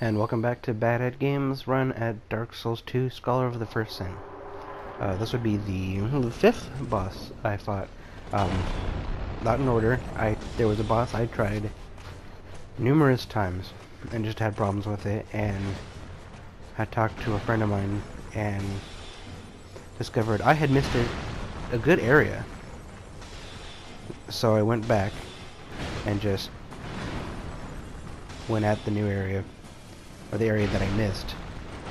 And welcome back to Bad Head Games run at Dark Souls 2 Scholar of the First Sin. This would be the fifth boss I fought. Not in order. There was a boss I tried numerous times and just had problems with it, and I talked to a friend of mine and discovered I had missed a good area. So I went back and just went at the new area, or the area that I missed,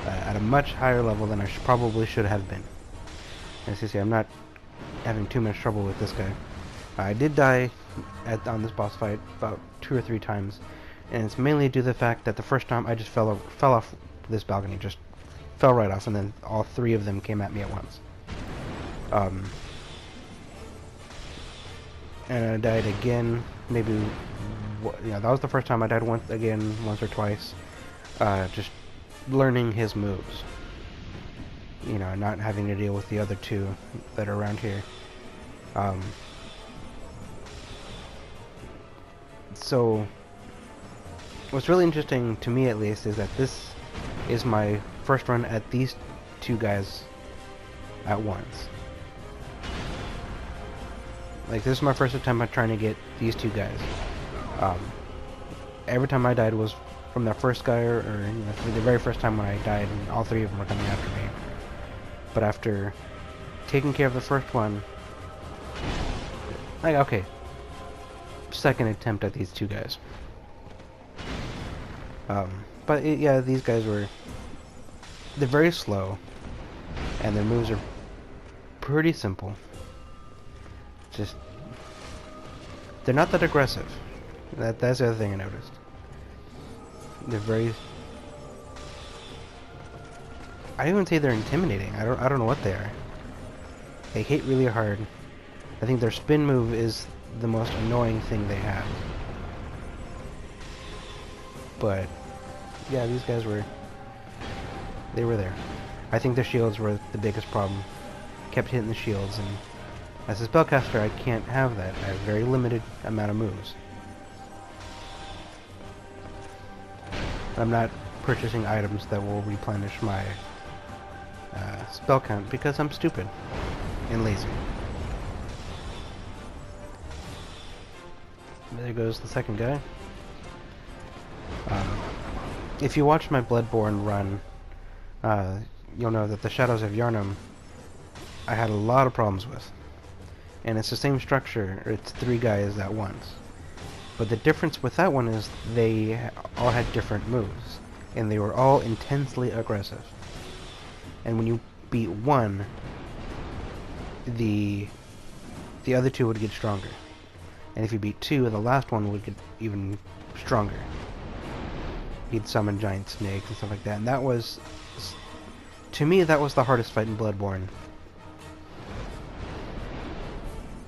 at a much higher level than I probably should have been. As you see, I'm not having too much trouble with this guy. I did die on this boss fight about 2 or 3 times, and it's mainly due to the fact that the first time I just fell off this balcony, just fell right off, and then all 3 of them came at me at once. And I died again, maybe, that was the first time I died once or twice. Just learning his moves, not having to deal with the other 2 that are around here. So what's really interesting to me, at least, is that this is my first run at these 2 guys at once. Like, this is my first attempt at trying to get these 2 guys. Every time I died was from that first guy, or the very first time when I died, and all 3 of them were coming after me. But after taking care of the first one, like, okay, second attempt at these 2 guys. But yeah, these guys they're very slow, and their moves are pretty simple. They're not that aggressive. That's the other thing I noticed. They're very, I don't even say they're intimidating. I don't know what they are. They hit really hard. I think their spin move is the most annoying thing they have. But yeah, these guys were there. I think their shields were the biggest problem. Kept hitting the shields, and as a spellcaster I can't have that. I have a very limited amount of moves. I'm not purchasing items that will replenish my spell count because I'm stupid and lazy. There goes the second guy. If you watch my Bloodborne run, you'll know that the Shadows of Yharnam I had a lot of problems with. And it's the same structure, it's 3 guys at once. But the difference with that one is they all had different moves, and they were all intensely aggressive. And when you beat one, the other 2 would get stronger. And if you beat 2, the last one would get even stronger. He'd summon giant snakes and stuff like that. And that was, to me, that was the hardest fight in Bloodborne.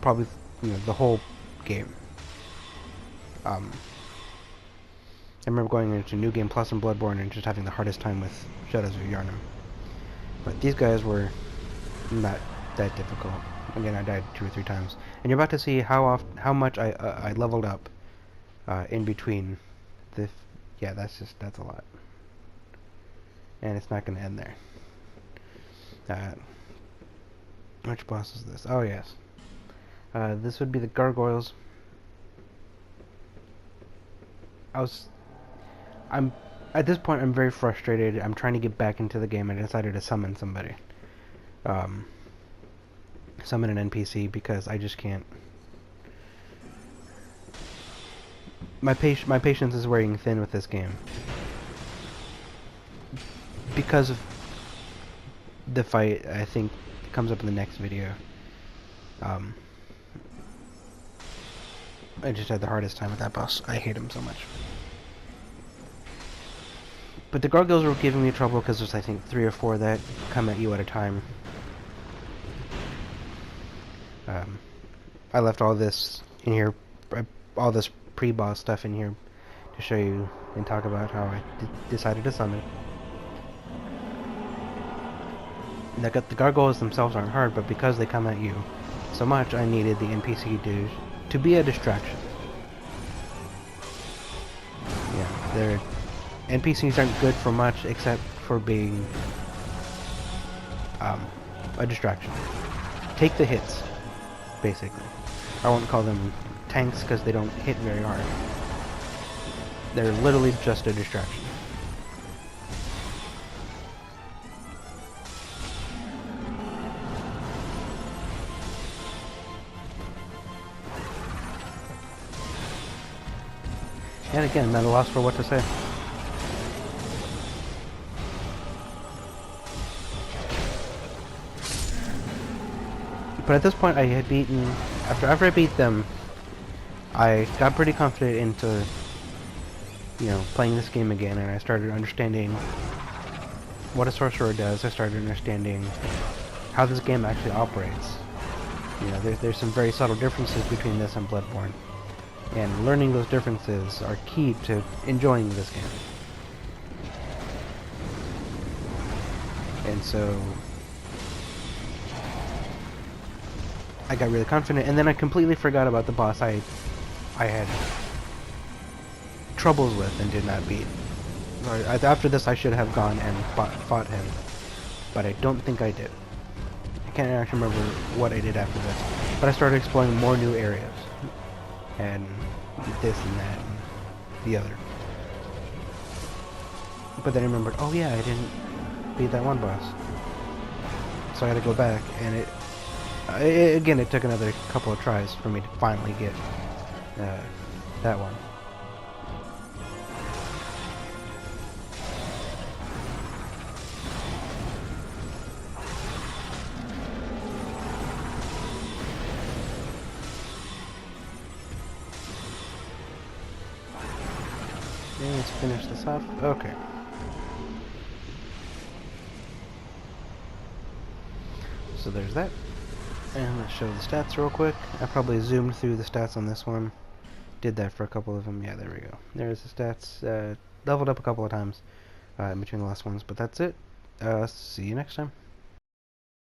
Probably, the whole game. I remember going into New Game Plus in Bloodborne and just having the hardest time with Shadows of Yharnam. But these guys were not that difficult. Again, I died 2 or 3 times. And you're about to see how much I leveled up in between. Yeah, that's a lot. And it's not going to end there. Which boss is this? Oh, yes. This would be the Gargoyles. At this point I'm very frustrated. I'm trying to get back into the game. I decided to summon somebody. Summon an NPC because I just can't. My patience is wearing thin with this game. Because of the fight, I think, comes up in the next video. I just had the hardest time with that boss. I hate him so much. But the Gargoyles were giving me trouble because there's, I think, 3 or 4 that come at you at a time. I left all this in here, all this pre-boss stuff in here to show you and talk about how I decided to summon. The Gargoyles themselves aren't hard, but because they come at you so much, I needed the NPC to be a distraction. Yeah, NPCs aren't good for much except for being a distraction. Take the hits, basically. I won't call them tanks because they don't hit very hard. They're literally just a distraction. And again, I'm at a loss for what to say. But at this point, I had beaten... After I beat them, I got pretty confident into, you know, playing this game again, and I started understanding what a sorcerer does. I started understanding how this game actually operates. You know, there's some very subtle differences between this and Bloodborne. And learning those differences are key to enjoying this game. And so I got really confident, and then I completely forgot about the boss I had troubles with and did not beat. After this I should have gone and fought him, but I don't think I did. I can't actually remember what I did after this, but I started exploring more new areas. And this and that and the other. But then I remembered, oh yeah, I didn't beat that one boss. So I had to go back, and again, it took another couple of tries for me to finally get that one. Okay, let's finish this off. Okay. So there's that. And let's show the stats real quick. I probably zoomed through the stats on this one. Did that for a couple of them. Yeah, there we go. There's the stats. Leveled up a couple of times in between the last ones, but that's it. See you next time.